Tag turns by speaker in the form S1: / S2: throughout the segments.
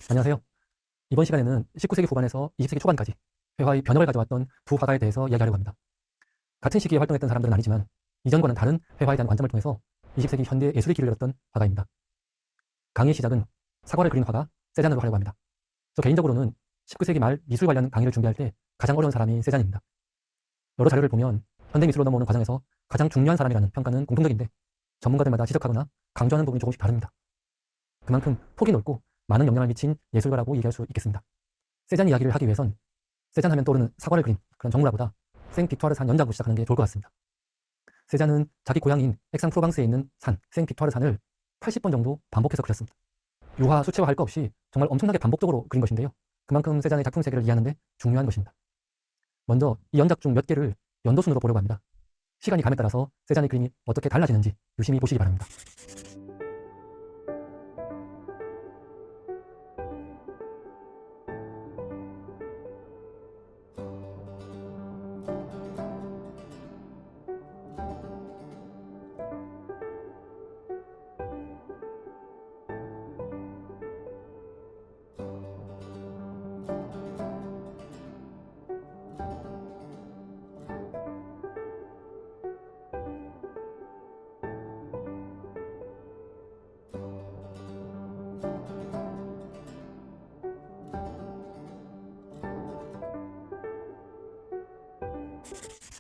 S1: 안녕하세요. 이번 시간에는 19세기 후반에서 20세기 초반까지 회화의 변혁을 가져왔던 두 화가에 대해서 이야기하려고 합니다. 같은 시기에 활동했던 사람들은 아니지만 이전과는 다른 회화에 대한 관점을 통해서 20세기 현대 예술의 길을 열었던 화가입니다. 강의의 시작은 사과를 그린 화가 세잔으로 하려고 합니다. 저 개인적으로는 19세기 말 미술 관련 강의를 준비할 때 가장 어려운 사람이 세잔입니다. 여러 자료를 보면 현대 미술로 넘어오는 과정에서 가장 중요한 사람이라는 평가는 공통적인데 전문가들마다 지적하거나 강조하는 부분이 조금씩 다릅니다. 그만큼 폭이 넓고 많은 영향을 미친 예술가라고 얘기할 수 있겠습니다. 세잔 이야기를 하기 위해선 세잔 하면 떠오르는 사과를 그린 그런 정물화보다 생빅투아르산 연작으로 시작하는 게 좋을 것 같습니다. 세잔은 자기 고향인 액상 프로방스에 있는 산 생빅투아르산을 80번 정도 반복해서 그렸습니다. 유화, 수채화 할 것 없이 정말 엄청나게 반복적으로 그린 것인데요. 그만큼 세잔의 작품 세계를 이해하는 데 중요한 것입니다. 먼저 이 연작 중 몇 개를 연도순으로 보려고 합니다. 시간이 감에 따라서 세잔의 그림이 어떻게 달라지는지 유심히 보시기 바랍니다.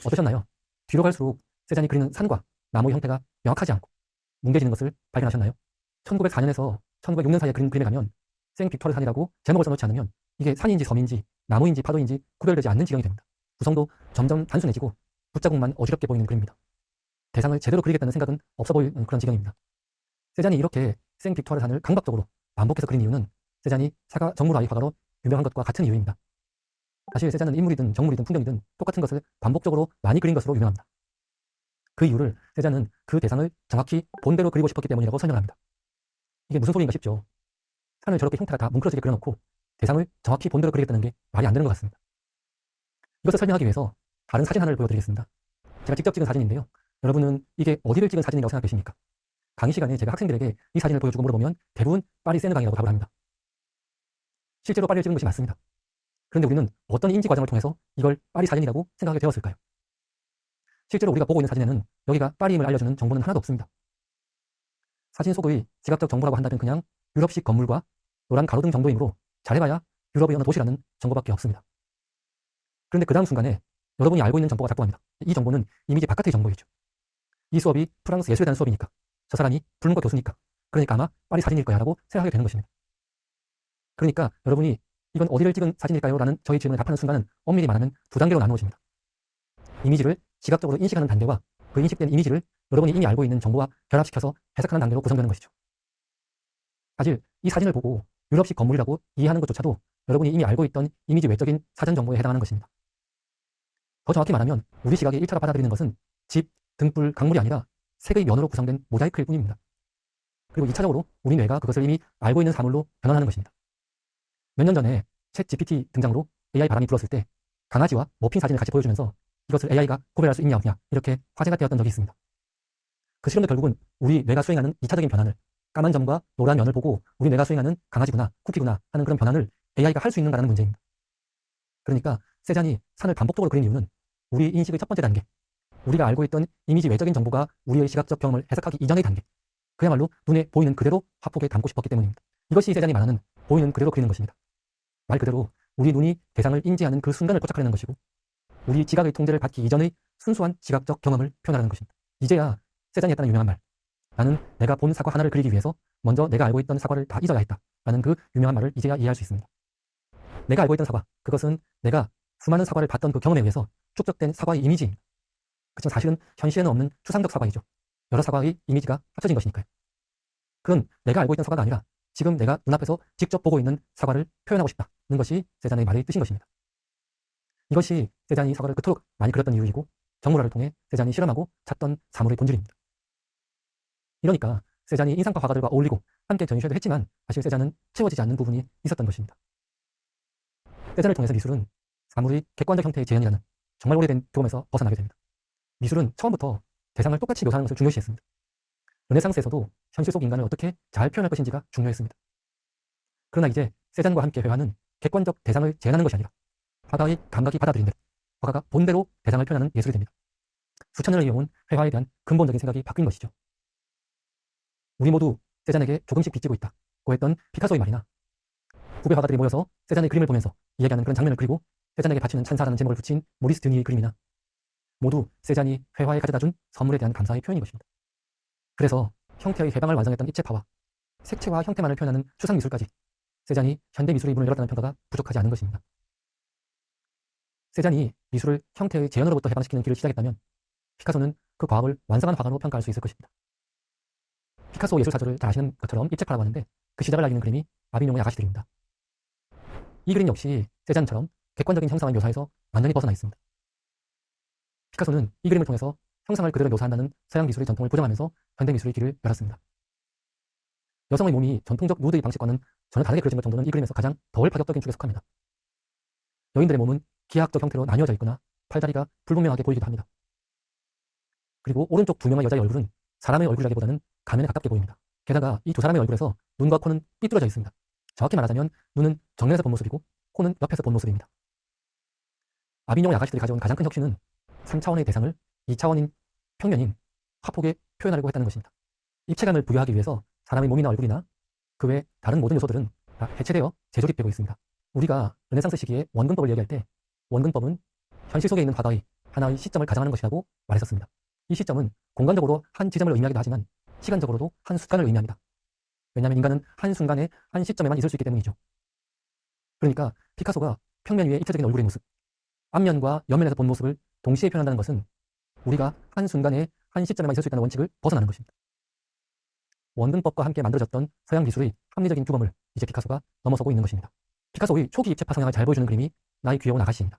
S1: 어떠셨나요? 뒤로 갈수록 세잔이 그리는 산과 나무의 형태가 명확하지 않고 뭉개지는 것을 발견하셨나요? 1904년에서 1906년 사이에 그린 그림에 가면 생빅투아르산이라고 제목을 써놓지 않으면 이게 산인지 섬인지 나무인지 파도인지 구별되지 않는 지경이 됩니다. 구성도 점점 단순해지고 붓자국만 어지럽게 보이는 그림입니다. 대상을 제대로 그리겠다는 생각은 없어 보이는 그런 지경입니다. 세잔이 이렇게 생빅투아르산을 강박적으로 반복해서 그린 이유는 세잔이 사과 정물화의 화가로 유명한 것과 같은 이유입니다. 사실 세잔은 인물이든 정물이든 풍경이든 똑같은 것을 반복적으로 많이 그린 것으로 유명합니다. 그 이유를 세잔은 그 대상을 정확히 본대로 그리고 싶었기 때문이라고 설명합니다. 이게 무슨 소리인가 싶죠. 산을 저렇게 형태가 다 뭉클어지게 그려놓고 대상을 정확히 본대로 그리겠다는 게 말이 안 되는 것 같습니다. 이것을 설명하기 위해서 다른 사진 하나를 보여드리겠습니다. 제가 직접 찍은 사진인데요. 여러분은 이게 어디를 찍은 사진이라고 생각하십니까? 강의 시간에 제가 학생들에게 이 사진을 보여주고 물어보면 대부분 파리 세느강이라고 답을 합니다. 실제로 파리를 찍은 것이 맞습니다. 그런데 우리는 어떤 인지 과정을 통해서 이걸 파리 사진이라고 생각하게 되었을까요? 실제로 우리가 보고 있는 사진에는 여기가 파리임을 알려주는 정보는 하나도 없습니다. 사진 속의 지각적 정보라고 한다면 그냥 유럽식 건물과 노란 가로등 정도이므로 잘해봐야 유럽의 어느 도시라는 정보밖에 없습니다. 그런데 그 다음 순간에 여러분이 알고 있는 정보가 작동합니다. 이 정보는 이미지 바깥의 정보이죠. 이 수업이 프랑스 예술에 대한 수업이니까 저 사람이 불문과 교수니까 그러니까 아마 파리 사진일 거야 라고 생각하게 되는 것입니다. 그러니까 여러분이 이건 어디를 찍은 사진일까요? 라는 저희 질문에 답하는 순간은 엄밀히 말하면 두 단계로 나누어집니다. 이미지를 시각적으로 인식하는 단계와 그 인식된 이미지를 여러분이 이미 알고 있는 정보와 결합시켜서 해석하는 단계로 구성되는 것이죠. 사실 이 사진을 보고 유럽식 건물이라고 이해하는 것조차도 여러분이 이미 알고 있던 이미지 외적인 사전 정보에 해당하는 것입니다. 더 정확히 말하면 우리 시각이 1차로 받아들이는 것은 집, 등불, 강물이 아니라 색의 면으로 구성된 모자이크일 뿐입니다. 그리고 2차적으로 우리 뇌가 그것을 이미 알고 있는 사물로 변환하는 것입니다. 몇 년 전에 챗 GPT 등장으로 AI 바람이 불었을 때 강아지와 머핀 사진을 같이 보여주면서 이것을 AI가 구별할 수 있냐 없냐 이렇게 화제가 되었던 적이 있습니다. 그 실험도 결국은 우리 뇌가 수행하는 2차적인 변환을 까만 점과 노란 면을 보고 우리 뇌가 수행하는 강아지구나 쿠키구나 하는 그런 변환을 AI가 할 수 있는가라는 문제입니다. 그러니까 세잔이 산을 반복적으로 그린 이유는 우리 인식의 첫 번째 단계, 우리가 알고 있던 이미지 외적인 정보가 우리의 시각적 경험을 해석하기 이전의 단계, 그야말로 눈에 보이는 그대로 화폭에 담고 싶었기 때문입니다. 이것이 세잔이 말하는 보이는 그대로 그리는 것입니다. 말 그대로 우리 눈이 대상을 인지하는 그 순간을 포착하려는 것이고 우리 지각의 통제를 받기 이전의 순수한 지각적 경험을 표현하는 것입니다. 이제야 세잔이 했다는 유명한 말, 나는 내가 본 사과 하나를 그리기 위해서 먼저 내가 알고 있던 사과를 다 잊어야 했다 라는 그 유명한 말을 이제야 이해할 수 있습니다. 내가 알고 있던 사과, 그것은 내가 수많은 사과를 봤던 그 경험에 의해서 축적된 사과의 이미지입니다. 그렇지만 사실은 현실에는 없는 추상적 사과이죠. 여러 사과의 이미지가 합쳐진 것이니까요. 그건 내가 알고 있던 사과가 아니라 지금 내가 눈앞에서 직접 보고 있는 사과를 표현하고 싶다는 것이 세잔의 말의 뜻인 것입니다. 이것이 세잔이 사과를 그토록 많이 그렸던 이유이고 정물화를 통해 세잔이 실험하고 찾던 사물의 본질입니다. 이러니까 세잔이 인상파 화가들과 어울리고 함께 전시회도 했지만 사실 세잔은 채워지지 않는 부분이 있었던 것입니다. 세잔을 통해서 미술은 사물의 객관적 형태의 재현이라는 정말 오래된 교험에서 벗어나게 됩니다. 미술은 처음부터 대상을 똑같이 묘사하는 것을 중요시했습니다. 르네상스에서도 현실 속 인간을 어떻게 잘 표현할 것인지가 중요했습니다. 그러나 이제 세잔과 함께 회화는 객관적 대상을 제한하는 것이 아니라 화가의 감각이 받아들인 대로 화가가 본대로 대상을 표현하는 예술이 됩니다. 수천 년을 이어온 회화에 대한 근본적인 생각이 바뀐 것이죠. 우리 모두 세잔에게 조금씩 빚지고 있다고 했던 피카소의 말이나 후배 화가들이 모여서 세잔의 그림을 보면서 이야기하는 그런 장면을 그리고 세잔에게 바치는 찬사라는 제목을 붙인 모리스 드니의 그림이나 모두 세잔이 회화에 가져다준 선물에 대한 감사의 표현인 것입니다. 그래서 형태의 해방을 완성했던 입체파와 색채와 형태만을 표현하는 추상미술까지 세잔이 현대미술의 문을 열었다는 평가가 부족하지 않은 것입니다. 세잔이 미술을 형태의 제연으로부터 해방시키는 길을 시작했다면 피카소는 그 과업을 완성한 화가로 평가할 수 있을 것입니다. 피카소 예술사조를 잘 아시는 것처럼 입체파라고 하는데 그 시작을 알리는 그림이 아비뇽의 아가씨들입니다. 이 그림 역시 세잔처럼 객관적인 형상의 묘사에서 완전히 벗어나 있습니다. 피카소는 이 그림을 통해서 형상을 그대로 묘사한다는 서양 미술의 전통을 부정하면서 현대 미술의 길을 열었습니다. 여성의 몸이 전통적 누드의 방식과는 전혀 다르게 그려진 것 정도는 이 그림에서 가장 덜 파격적인 축에 속합니다. 여인들의 몸은 기하학적 형태로 나뉘어져 있거나 팔다리가 불분명하게 보이기도 합니다. 그리고 오른쪽 두 명의 여자의 얼굴은 사람의 얼굴이라기보다는 가면에 가깝게 보입니다. 게다가 이 두 사람의 얼굴에서 눈과 코는 삐뚤어져 있습니다. 정확히 말하자면 눈은 정면에서 본 모습이고 코는 옆에서 본 모습입니다. 아비뇽의 아가씨들이 가져온 가장 큰 혁신은 3차원의 대상을 2차원인 평면인 화폭에 표현하려고 했다는 것입니다. 입체감을 부여하기 위해서 사람의 몸이나 얼굴이나 그 외 다른 모든 요소들은 다 해체되어 재조립되고 있습니다. 우리가 르네상스 시기에 원근법을 얘기할 때 원근법은 현실 속에 있는 화가의 하나의 시점을 가정하는 것이라고 말했었습니다. 이 시점은 공간적으로 한 지점을 의미하기도 하지만 시간적으로도 한 순간을 의미합니다. 왜냐하면 인간은 한 순간에 한 시점에만 있을 수 있기 때문이죠. 그러니까 피카소가 평면 위에 입체적인 얼굴의 모습, 앞면과 옆면에서 본 모습을 동시에 표현한다는 것은 우리가 한 순간에 한 시점에만 있을 수 있다는 원칙을 벗어나는 것입니다. 원근법과 함께 만들어졌던 서양 미술의 합리적인 규범을 이제 피카소가 넘어서고 있는 것입니다. 피카소의 초기 입체파 성향을 잘 보여주는 그림이 나의 귀여운 아가씨입니다.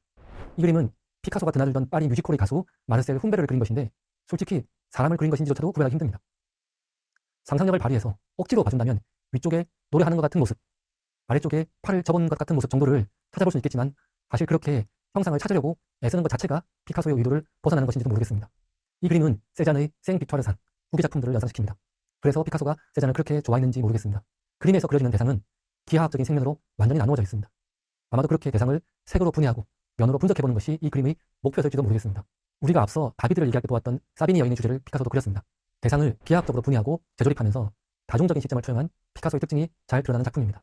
S1: 이 그림은 피카소가 드나들던 파리 뮤지컬의 가수 마르셀 훈베르를 그린 것인데 솔직히 사람을 그린 것인지조차도 구별하기 힘듭니다. 상상력을 발휘해서 억지로 봐준다면 위쪽에 노래하는 것 같은 모습, 아래쪽에 팔을 접은 것 같은 모습 정도를 찾아볼 수 있겠지만 사실 그렇게 형상을 찾으려고 애쓰는 것 자체가 피카소의 의도를 벗어나는 것인지도 모르겠습니다. 이 그림은 세잔의 생빅토르산 후기 작품들을 연상시킵니다. 그래서 피카소가 세잔을 그렇게 좋아했는지 모르겠습니다. 그림에서 그려지는 대상은 기하학적인 생면으로 완전히 나누어져 있습니다. 아마도 그렇게 대상을 색으로 분해하고 면으로 분석해보는 것이 이 그림의 목표였을지도 모르겠습니다. 우리가 앞서 다비드를 얘기할 때 보았던 사비니 여인의 주제를 피카소도 그렸습니다. 대상을 기하학적으로 분해하고 재조립하면서 다중적인 시점을 투영한 피카소의 특징이 잘 드러나는 작품입니다.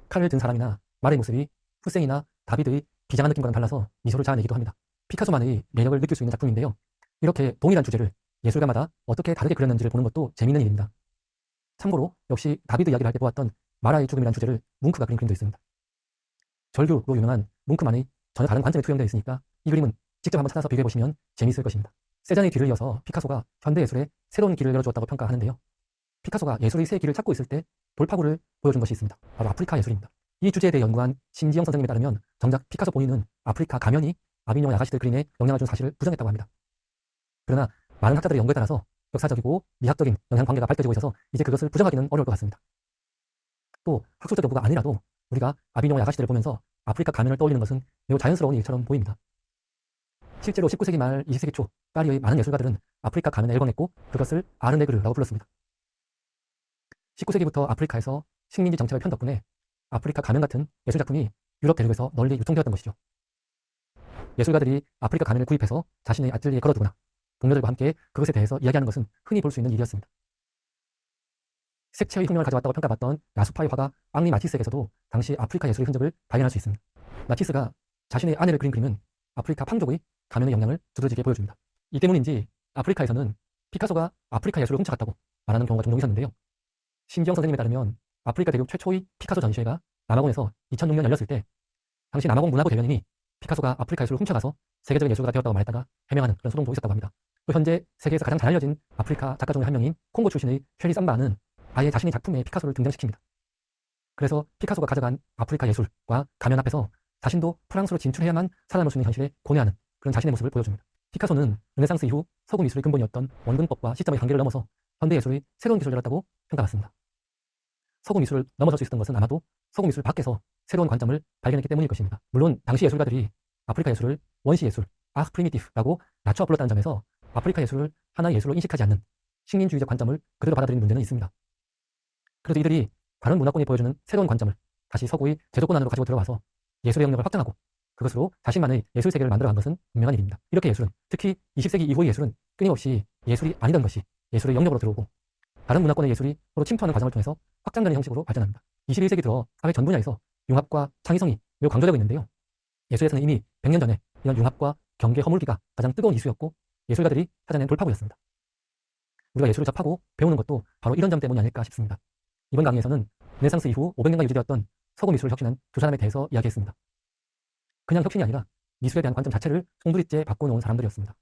S1: 칼을 든 사람이나 말의 모습이 후생이나 다비드의 비장한 느낌과는 달라서 미소를 자아내기도 합니다. 피카소만의 매력을 느낄 수 있는 작품인데요. 이렇게 동일한 주제를 예술가마다 어떻게 다르게 그렸는지를 보는 것도 재미있는 일입니다. 참고로 역시 다비드 이야기를 할 때 보았던 마라의 죽음이라는 주제를 뭉크가 그린 그림도 있습니다. 절규로 유명한 뭉크만의 전혀 다른 관점에 투영되어 있으니까 이 그림은 직접 한번 찾아서 비교해보시면 재미있을 것입니다. 세잔의 뒤를 이어서 피카소가 현대예술에 새로운 길을 열어주었다고 평가하는데요. 피카소가 예술의 새 길을 찾고 있을 때 돌파구를 보여준 것이 있습니다. 바로 아프리카 예술입니다. 이 주제에 대해 연구한 심지영 선생님에 따르면 정작 피카소 본인은 아프리카 가면이 아비뇽의 아가씨들 그림에 영향을 준 사실을 부정했다고 합니다. 그러나 많은 학자들의 연구에 따라서 역사적이고 미학적인 영향관계가 밝혀지고 있어서 이제 그것을 부정하기는 어려울 것 같습니다. 또 학술적 연구가 아니라도 우리가 아비뇽의 아가씨들을 보면서 아프리카 가면을 떠올리는 것은 매우 자연스러운 일처럼 보입니다. 실제로 19세기 말 20세기 초 파리의 많은 예술가들은 아프리카 가면에 열광했고 그것을 아르네그르라고 불렀습니다. 19세기부터 아프리카에서 식민지 정책을 편 덕분에 아프리카 가면 같은 예술작품이 유럽 대륙에서 널리 유통되었던 것이죠. 예술가들이 아프리카 가면을 구입해서 자신의 아틀리에 걸어두거나 동료들과 함께 그것에 대해서 이야기하는 것은 흔히 볼 수 있는 일이었습니다. 색채의 혁명을 가져왔다고 평가받던 야수파의 화가 앙리 마티스에게서도 당시 아프리카 예술의 흔적을 발견할 수 있습니다. 마티스가 자신의 아내를 그린 그림은 아프리카 황족의 가면의 영향을 두드러지게 보여줍니다. 이 때문인지 아프리카에서는 피카소가 아프리카 예술을 훔쳐갔다고 말하는 경우가 종종 있었는데요. 심지영 선생님에 따르면 아프리카 대륙 최초의 피카소 전시회가 남아공에서 2006년 열렸을 때 당시 남아공 문화부 대변인이 피카소가 아프리카 예술을 훔쳐가서 세계적인 예술가가 되었다고 말했다가 해명하는 그런 소동도 있었다고 합니다. 또 현재 세계에서 가장 잘 알려진 아프리카 작가 중에 한 명인 콩고 출신의 쉐리 삼바는 아예 자신의 작품에 피카소를 등장시킵니다. 그래서 피카소가 가져간 아프리카 예술과 가면 앞에서 자신도 프랑스로 진출해야만 살아남을 수 있는 현실에 고뇌하는 그런 자신의 모습을 보여줍니다. 피카소는 르네상스 이후 서구 미술의 근본이었던 원근법과 시점의 한계를 넘어서 현대 예술의 새로운 기술을 열었다고 평가받습니다. 서구 미술을 넘어설 수 있었던 것은 아마도 서구 미술 밖에서 새로운 관점을 발견했기 때문일 것입니다. 물론 당시 예술가들이 아프리카 예술을 원시 예술, 아흐 프리미티프라고 낮춰 불렀다는 점에서 아프리카 예술을 하나의 예술로 인식하지 않는 식민주의적 관점을 그대로 받아들이는 문제는 있습니다. 그래도 이들이 다른 문화권이 보여주는 새로운 관점을 다시 서구의 제조권 안으로 가지고 들어와서 예술의 영역을 확장하고 그것으로 자신만의 예술 세계를 만들어간 것은 분명한 일입니다. 이렇게 예술은, 특히 20세기 이후의 예술은 끊임없이 예술이 아니던 것이 예술의 영역으로 들어오고 다른 문화권의 예술이 서로 침투하는 과정을 통해서 확장되는 형식으로 발전합니다. 21세기 들어 사회 전 분야에서 융합과 창의성이 매우 강조되고 있는데요. 예술에서는 이미 100년 전에 이런 융합과 경계 허물기가 가장 뜨거운 이슈였고 예술가들이 찾아낸 돌파구였습니다. 우리가 예술을 접하고 배우는 것도 바로 이런 점 때문이 아닐까 싶습니다. 이번 강의에서는 르네상스 이후 500년간 유지되었던 서구 미술을 혁신한 두 사람에 대해서 이야기했습니다. 그냥 혁신이 아니라 미술에 대한 관점 자체를 송두리째 바꿔놓은 사람들이었습니다.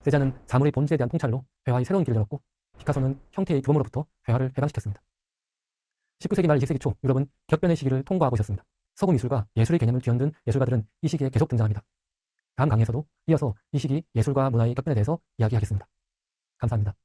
S1: 세자는 사물의 본질에 대한 통찰로 회화의 새로운 길을 열었고 피카소는 형태의 규범으로부터 회화를 해방시켰습니다. 19세기 말 20세기 초 유럽은 격변의 시기를 통과하고 있었습니다. 서구 미술과 예술의 개념을 뒤흔든 예술가들은 이 시기에 계속 등장합니다. 다음 강의에서도 이어서 이 시기 예술과 문화의 격변에 대해서 이야기하겠습니다. 감사합니다.